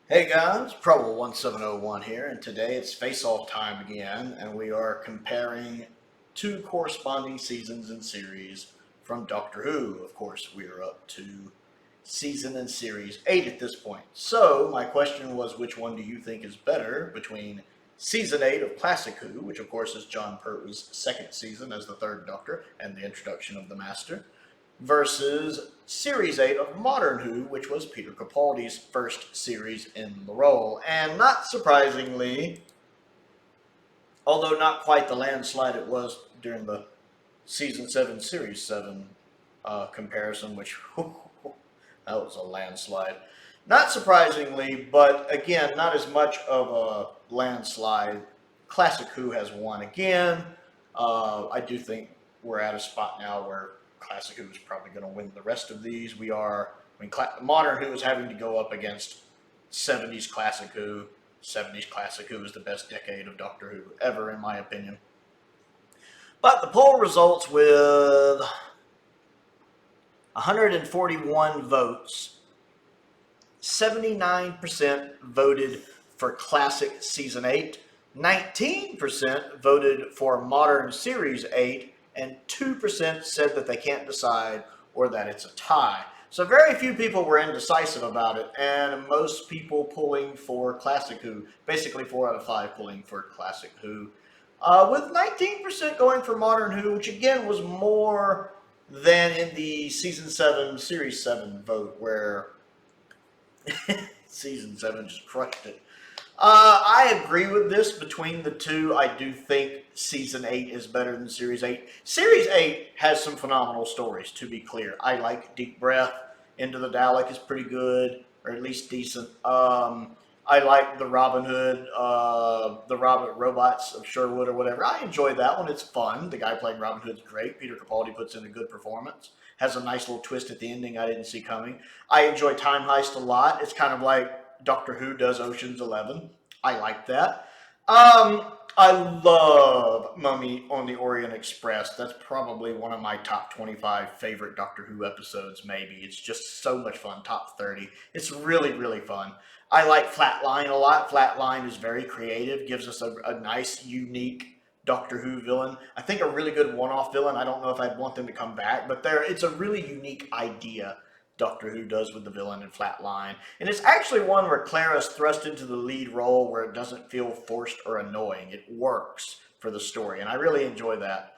Hey guys, Prowl 1701 here, and today it's face-off time again, and we are comparing two corresponding seasons and series from Doctor Who. Of course, we are up to season and series 8 at this point. So, my question was, which one do you think is better between season 8 of Classic Who, which of course is John Pertwee's second season as the third Doctor and the introduction of the Master, versus Series 8 of Modern Who, which was Peter Capaldi's first series in the role. And not surprisingly, although not quite the landslide it was during the Season 7, Series 7 comparison, which that was a landslide. Not surprisingly, but again, not as much of a landslide. Classic Who has won again. I do think we're at a spot now where Classic Who is probably going to win the rest of these. Modern Who is having to go up against 70s Classic Who. 70s Classic Who is the best decade of Doctor Who ever, in my opinion. But the poll results with 141 votes. 79% voted for Classic Season 8. 19% voted for Modern Series 8. And 2% said that they can't decide or that it's a tie. So very few people were indecisive about it, and most people pulling for Classic Who. Basically 4 out of 5 pulling for Classic Who. With 19% going for Modern Who, which again was more than in the Season 7, Series 7 vote, where Season 7 just crushed it. I agree with this between the two. I do think Season 8 is better than Series 8. Series 8 has some phenomenal stories, to be clear. I like Deep Breath. Into the Dalek is pretty good, or at least decent. I like the Robin Hood, the Robots of Sherwood or whatever. I enjoy that one. It's fun. The guy playing Robin Hood's great. Peter Capaldi puts in a good performance. Has a nice little twist at the ending I didn't see coming. I enjoy Time Heist a lot. It's kind of like Doctor Who does Ocean's 11. I like that. I love Mummy on the Orient Express. That's probably one of my top 25 favorite Doctor Who episodes, maybe. It's just so much fun. Top 30. It's really, really fun. I like Flatline a lot. Flatline is very creative, gives us a nice, unique Doctor Who villain. I think a really good one-off villain. I don't know if I'd want them to come back, but it's a really unique idea Doctor Who does with the villain in Flatline. And it's actually one where Clara's thrust into the lead role where it doesn't feel forced or annoying. It works for the story, and I really enjoy that.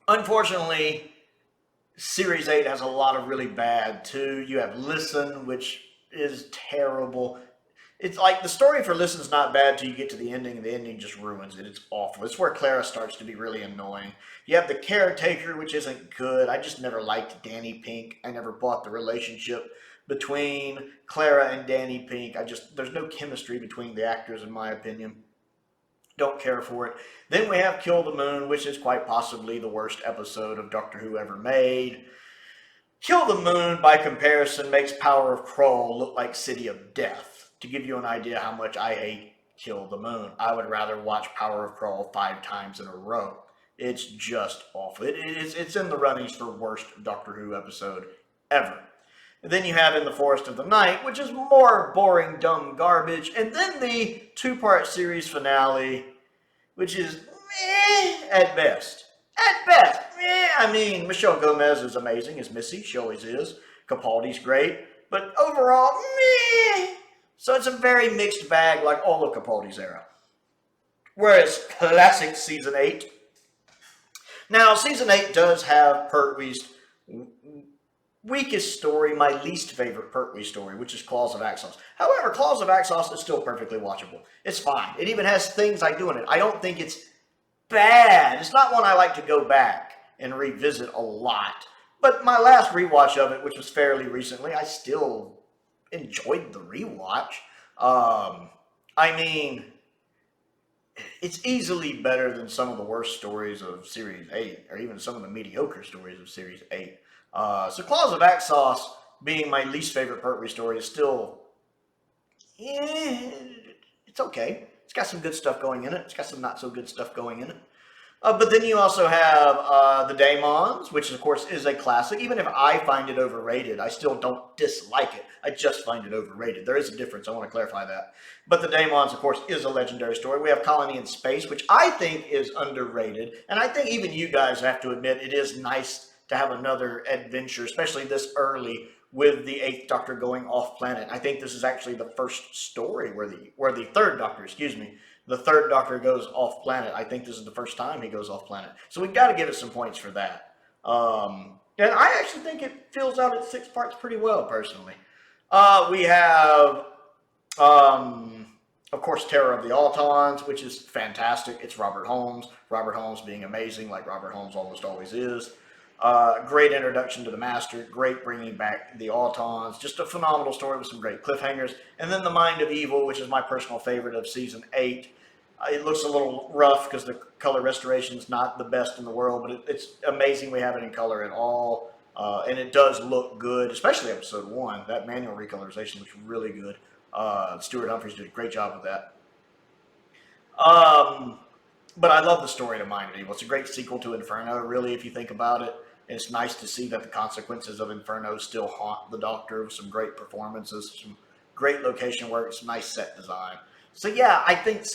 Unfortunately, Series 8 has a lot of really bad, too. You have Listen, which is terrible. It's like the story for Listen's not bad till you get to the ending, and the ending just ruins it. It's awful. It's where Clara starts to be really annoying. You have The Caretaker, which isn't good. I just never liked Danny Pink. I never bought the relationship between Clara and Danny Pink. There's no chemistry between the actors, in my opinion. Don't care for it. Then we have Kill the Moon, which is quite possibly the worst episode of Doctor Who ever made. Kill the Moon, by comparison, makes Power of Prowl look like City of Death. To give you an idea how much I hate Kill the Moon, I would rather watch Power of Prowl 5 times in a row. It's just awful. It's in the runnings for worst Doctor Who episode ever. And then you have In the Forest of the Night, which is more boring, dumb garbage. And then the 2-part series finale, which is meh at best. At best, meh. I mean, Michelle Gomez is amazing as Missy. She always is. Capaldi's great. But overall, meh. So it's a very mixed bag, like all of Capaldi's era. Whereas Classic Season 8. Now, Season 8 does have Pertwee's weakest story, my least favorite Pertwee story, which is Claws of Axos. However, Claws of Axos is still perfectly watchable. It's fine. It even has things I do in it. I don't think it's bad. It's not one I like to go back and revisit a lot. But my last rewatch of it, which was fairly recently, I still enjoyed the rewatch. I mean, it's easily better than some of the worst stories of Series 8, or even some of the mediocre stories of Series 8. So Claws of Axos, being my least favorite Pertwee story, is still, it's okay. It's got some good stuff going in it. It's got some not so good stuff going in it. But then you also have the Daemons, which of course is a classic. Even if I find it overrated, I still don't dislike it. I just find it overrated. There is a difference. I want to clarify that. But the Daemons, of course, is a legendary story. We have Colony in Space, which I think is underrated. And I think even you guys have to admit it is nice to have another adventure, especially this early with the Eighth Doctor going off planet. I think this is actually the first story where the Third Doctor, excuse me, the Third Doctor goes off planet. I think this is the first time he goes off planet. So we've got to give it some points for that. And I actually think it fills out its 6 parts pretty well, personally. We have, of course, Terror of the Autons, which is fantastic. It's Robert Holmes. Robert Holmes being amazing, like Robert Holmes almost always is. Great introduction to the Master. Great bringing back the Autons. Just a phenomenal story with some great cliffhangers. And then The Mind of Evil, which is my personal favorite of season 8. It looks a little rough because the color restoration is not the best in the world, but it's amazing we have it in color at all. And it does look good, especially episode 1. That manual recolorization looks really good. Stuart Humphries did a great job with that. But I love the story of Mind of Evil. It's a great sequel to Inferno, really, if you think about it. And it's nice to see that the consequences of Inferno still haunt the Doctor with some great performances, some great location work, some nice set design. So yeah, I think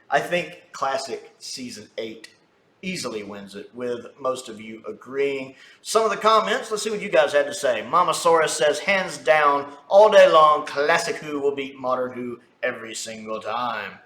I think classic season 8 easily wins it, with most of you agreeing. Some of the comments, let's see what you guys had to say. Mama Saurus says, hands down, all day long, classic Who will beat modern Who every single time.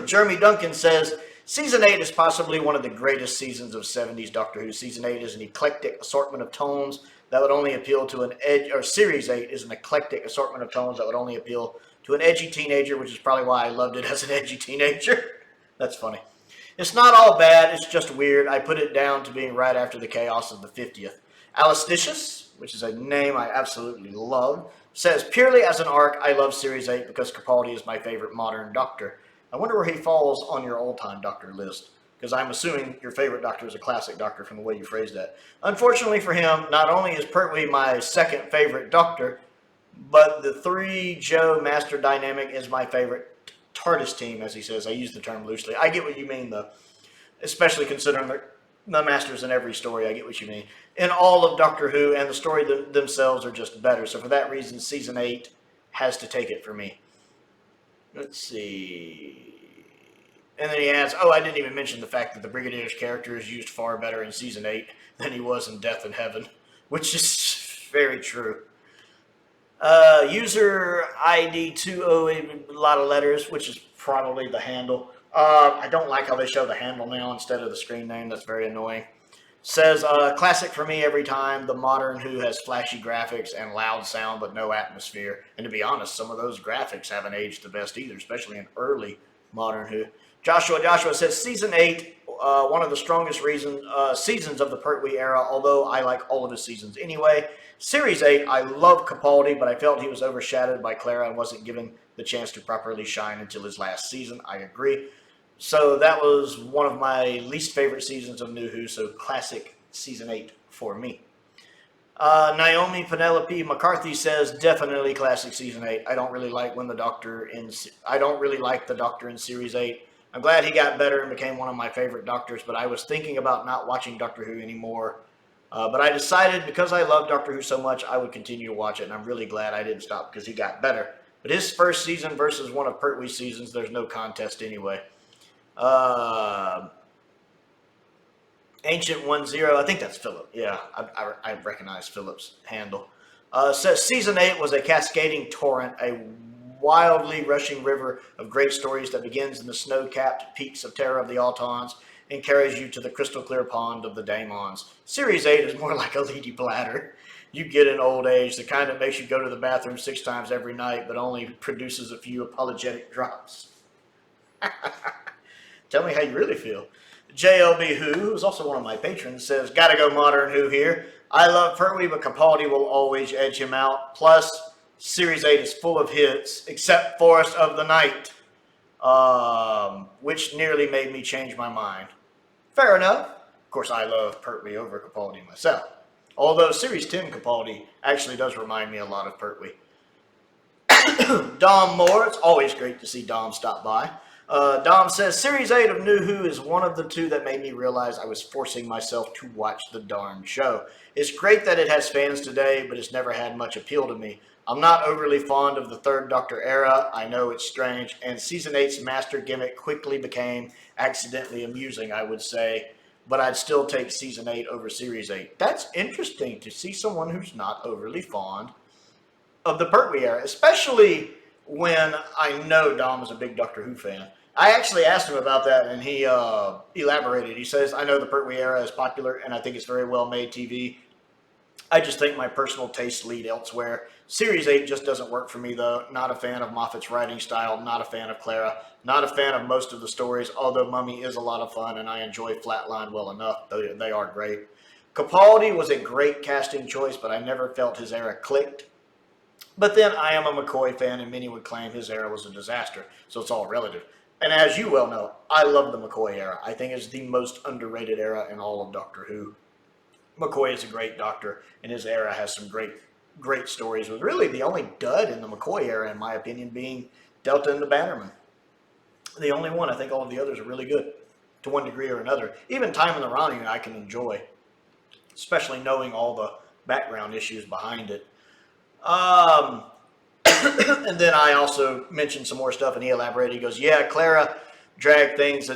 Jeremy Duncan says, season 8 is possibly one of the greatest seasons of 70s Doctor Who. Season 8 is an eclectic assortment of tones that would only appeal to an edge, or Series 8 is an eclectic assortment of tones that would only appeal to an edgy teenager, which is probably why I loved it as an edgy teenager. That's funny. It's not all bad, it's just weird. I put it down to being right after the chaos of the 50th. Alisticious, which is a name I absolutely love, says, purely as an arc, I love Series 8 because Capaldi is my favorite modern Doctor. I wonder where he falls on your all-time Doctor list, because I'm assuming your favorite Doctor is a classic Doctor from the way you phrased that. Unfortunately for him, not only is Pertwee my second favorite Doctor, but the 3 Master dynamic is my favorite TARDIS team, as he says. I use the term loosely. I get what you mean, though, especially considering the Masters in every story. I get what you mean. In all of Doctor Who, and the story themselves are just better. So for that reason, season 8 has to take it for me. Let's see. And then he adds, I didn't even mention the fact that the Brigadier's character is used far better in season 8 than he was in Death in Heaven, which is very true. User ID 20, a lot of letters, which is probably the handle. I don't like how they show the handle now instead of the screen name. That's very annoying. Says, classic for me every time. The modern Who has flashy graphics and loud sound, but no atmosphere. And to be honest, some of those graphics haven't aged the best either, especially in early modern Who. Joshua says, season 8, one of the strongest seasons of the Pertwee era, although I like all of his seasons anyway. Series 8, I love Capaldi, but I felt he was overshadowed by Clara and wasn't given the chance to properly shine until his last season. I agree. So that was one of my least favorite seasons of New Who, so classic season 8 for me. Naomi Penelope McCarthy says, definitely classic season 8. I don't really like the Doctor in series 8. I'm glad he got better and became one of my favorite Doctors, but I was thinking about not watching Doctor Who anymore. But I decided because I love Doctor Who so much, I would continue to watch it, and I'm really glad I didn't stop because he got better. But his first season versus one of Pertwee's seasons, there's no contest anyway. Ancient 10, I think that's Philip. Yeah, I recognize Philip's handle. Says season 8 was a cascading torrent, a wildly rushing river of great stories that begins in the snow-capped peaks of Terror of the Autons and carries you to the crystal-clear pond of the Daemons. Series 8 is more like a leaky bladder. You get in old age, the kind that makes you go to the bathroom 6 times every night, but only produces a few apologetic drops. Tell me how you really feel. JLBWHO, who is also one of my patrons, says, gotta go modern Who here. I love Pertwee, but Capaldi will always edge him out. Plus, Series 8 is full of hits, except Forest of the Night, which nearly made me change my mind. Fair enough. Of course, I love Pertwee over Capaldi myself. Although Series 10 Capaldi actually does remind me a lot of Pertwee. Dom Moore, it's always great to see Dom stop by. Dom says, Series 8 of New Who is one of the two that made me realize I was forcing myself to watch the darn show. It's great that it has fans today, but it's never had much appeal to me. I'm not overly fond of the Third Doctor era. I know it's strange, and Season 8's master gimmick quickly became accidentally amusing, I would say, but I'd still take Season 8 over Series 8. That's interesting to see someone who's not overly fond of the Pertwee era, especially when I know Dom is a big Doctor Who fan. I actually asked him about that, and he elaborated. He says, I know the Pertwee era is popular, and I think it's very well-made TV. I just think my personal tastes lead elsewhere. Series 8 just doesn't work for me, though. Not a fan of Moffat's writing style, not a fan of Clara, not a fan of most of the stories, although Mummy is a lot of fun, and I enjoy Flatline well enough. They are great. Capaldi was a great casting choice, but I never felt his era clicked. But then I am a McCoy fan, and many would claim his era was a disaster, so it's all relative. And as you well know, I love the McCoy era. I think it's the most underrated era in all of Doctor Who. McCoy is a great doctor, and his era has some great stories, with really the only dud in the McCoy era, in my opinion, being Delta and the Bannerman. The only one. I think all of the others are really good, to one degree or another. Even Time in the Rounding I can enjoy, especially knowing all the background issues behind it. And then I also mentioned some more stuff, and he elaborated. He goes, yeah, Clara dragged things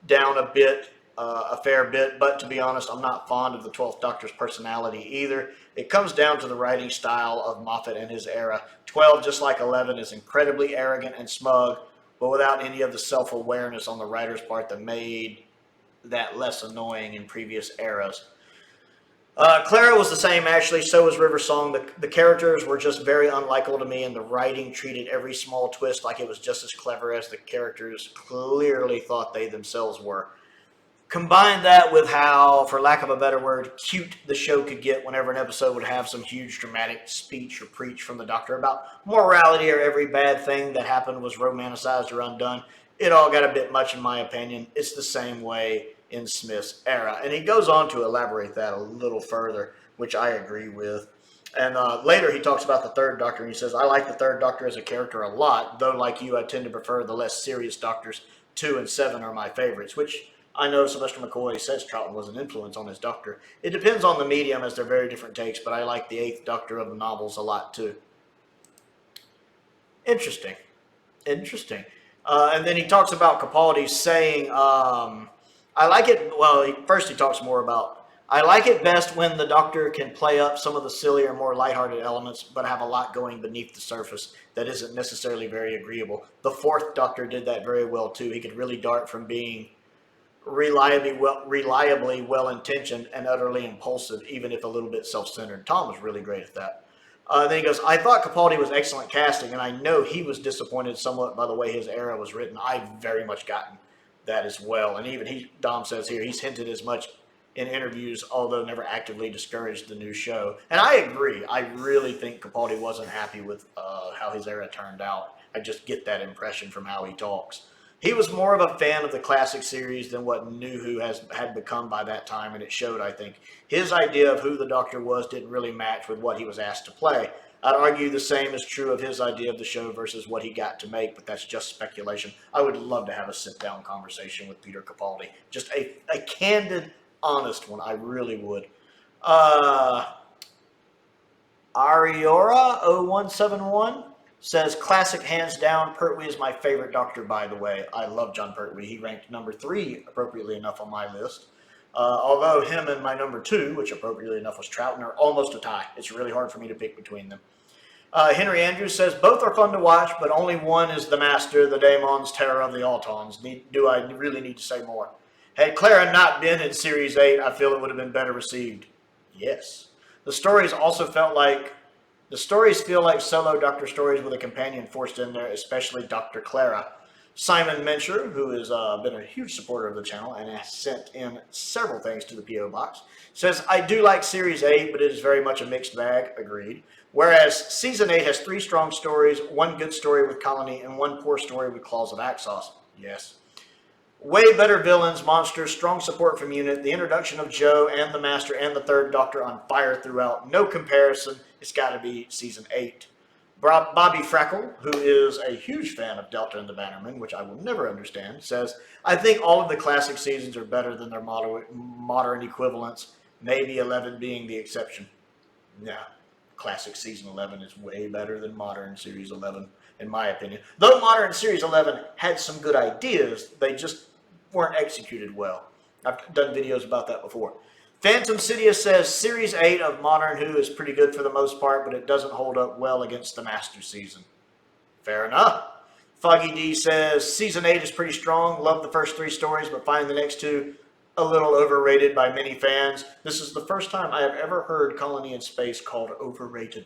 down a bit, a fair bit, but to be honest, I'm not fond of the 12th Doctor's personality either. It comes down to the writing style of Moffat and his era. 12, just like 11, is incredibly arrogant and smug, but without any of the self-awareness on the writer's part that made that less annoying in previous eras. Clara was the same, actually. So was River Song. The characters were just very unlikable to me, and the writing treated every small twist like it was just as clever as the characters clearly thought they themselves were. Combine that with how, for lack of a better word, cute the show could get whenever an episode would have some huge dramatic speech or preach from the Doctor about morality, or every bad thing that happened was romanticized or undone. It all got a bit much, in my opinion. It's the same way in Smith's era. And he goes on to elaborate that a little further, which I agree with. And later he talks about the Third Doctor, and he says, I like the Third Doctor as a character a lot, though like you, I tend to prefer the less serious Doctors. 2 and 7 are my favorites, which I know Sylvester McCoy says Troughton was an influence on his Doctor. It depends on the medium, as they're very different takes, but I like the 8th Doctor of the novels a lot too. Interesting. And then he talks about Capaldi saying, I like it, well, first he talks more about, I like it best when the Doctor can play up some of the sillier, more lighthearted elements, but have a lot going beneath the surface that isn't necessarily very agreeable. The 4th Doctor did that very well, too. He could really dart from being reliably well-intentioned and utterly impulsive, even if a little bit self-centered. Tom was really great at that. Then he goes, I thought Capaldi was excellent casting, and I know he was disappointed somewhat by the way his era was written. I've very much gotten that as well. And even Dom says here, he's hinted as much in interviews, although never actively discouraged the new show. And I agree. I really think Capaldi wasn't happy with how his era turned out. I just get that impression from how he talks. He was more of a fan of the classic series than what New Who had become by that time, and it showed, I think. His idea of who the Doctor was didn't really match with what he was asked to play. I'd argue the same is true of his idea of the show versus what he got to make, but that's just speculation. I would love to have a sit-down conversation with Peter Capaldi. Just a candid, honest one. I really would. Ariora0171 says, classic hands down. Pertwee is my favorite Doctor, by the way. I love John Pertwee. He ranked number 3, appropriately enough, on my list. Although him and my number 2, which appropriately enough was Troughton, are almost a tie. It's really hard for me to pick between them. Henry Andrews says, both are fun to watch, but only one is the master, the Daemon's terror of the Autons. Do I really need to say more? Had Clara not been in Series 8, I feel it would have been better received. Yes. The stories feel like solo Doctor stories with a companion forced in there, especially Dr. Clara. Simon Mencher, who has been a huge supporter of the channel and has sent in several things to the P.O. Box, says, I do like Series 8, but it is very much a mixed bag. Agreed. Whereas Season 8 has 3 strong stories, 1 good story with Colony, and 1 poor story with Claws of Axos. Yes. Way better villains, monsters, strong support from Unit, the introduction of Joe and the Master and the Third Doctor on fire throughout. No comparison. It's got to be Season 8. Bobby Frackle, who is a huge fan of Delta and the Bannermen, which I will never understand, says, I think all of the classic seasons are better than their modern equivalents, maybe 11 being the exception. Yeah, classic season 11 is way better than modern series 11, in my opinion. Though modern series 11 had some good ideas, they just weren't executed well. I've done videos about that before. Phantom Sidious says Series 8 of Modern Who is pretty good for the most part, but it doesn't hold up well against the Master Season. Fair enough. Foggy D says Season 8 is pretty strong. Love the first 3 stories, but find the next 2 a little overrated by many fans. This is the first time I have ever heard Colony in Space called overrated.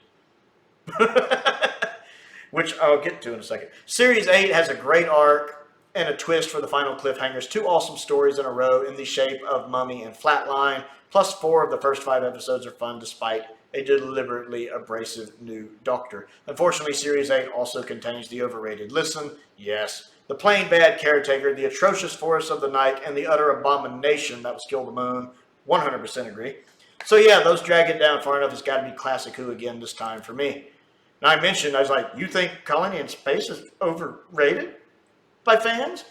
Which I'll get to in a second. Series 8 has a great arc and a twist for the final cliffhangers. 2 awesome stories in a row in the shape of Mummy and Flatline. Plus 4 of the first 5 episodes are fun despite a deliberately abrasive new Doctor. Unfortunately, Series 8 also contains the overrated Listen, yes, the plain bad Caretaker, the atrocious Forest of the Night, and the utter abomination that was Kill the Moon. 100% agree. So yeah, those drag it down far enough. It's got to be Classic Who again this time for me. Now I mentioned, I was like, you think Colony in Space is overrated by fans?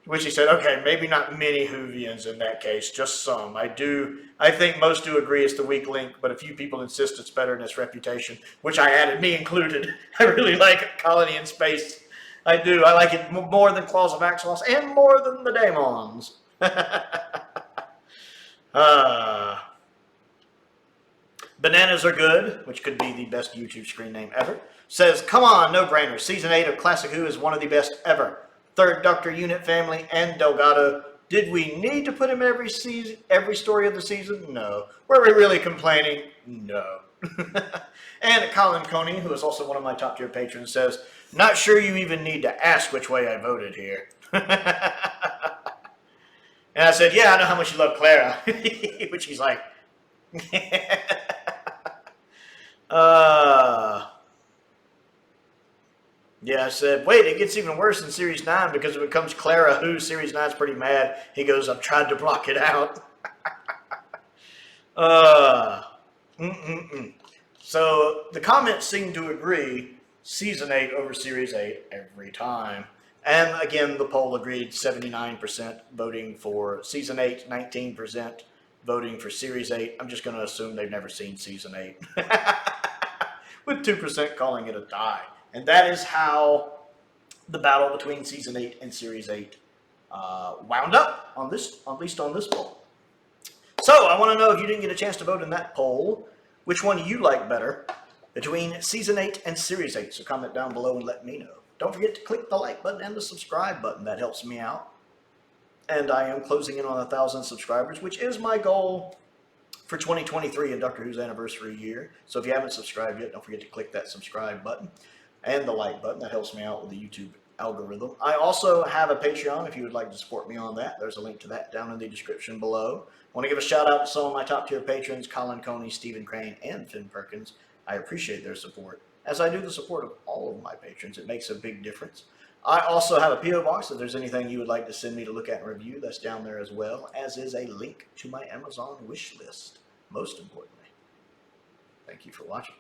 Which he said, okay, maybe not many Whovians in that case, just some. I think most do agree it's the weak link, but a few people insist it's better than its reputation, which I added, me included. I really like Colony in Space. I do. I like it more than Claws of Axos and more than the Daemons. Bananas Are Good, which could be the best YouTube screen name ever, says, come on, no-brainer. Season 8 of Classic Who is one of the best ever. 3rd Doctor Unit Family and Delgado. Did we need to put him in every story of the season? No. Were we really complaining? No. And Colin Coney, who is also one of my top tier patrons, says, not sure you even need to ask which way I voted here. And I said, yeah, I know how much you love Clara. Which he's like, yeah, I said, wait, it gets even worse in Series 9 because it becomes Clara Who. Series 9's pretty mad. He goes, I've tried to block it out. So the comments seem to agree Season 8 over Series 8 every time. And again, the poll agreed 79% voting for Season 8, 19% voting for Series 8. I'm just going to assume they've never seen Season 8. With 2% calling it a tie. And that is how the battle between Season 8 and Series 8 wound up, at least on this poll. So, I want to know, if you didn't get a chance to vote in that poll, which one you like better between Season 8 and Series 8. So comment down below and let me know. Don't forget to click the like button and the subscribe button. That helps me out. And I am closing in on 1,000 subscribers, which is my goal for 2023 and Doctor Who's anniversary year. So if you haven't subscribed yet, don't forget to click that subscribe button and the like button. That helps me out with the YouTube algorithm. I also have a Patreon if you would like to support me on that. There's a link to that down in the description below. I want to give a shout out to some of my top tier patrons, Colin Coney, Stephen Crane, and Finn Perkins. I appreciate their support, as I do the support of all of my patrons. It makes a big difference. I also have a P.O. box. If there's anything you would like to send me to look at and review, that's down there as well, as is a link to my Amazon wish list. Most importantly, thank you for watching.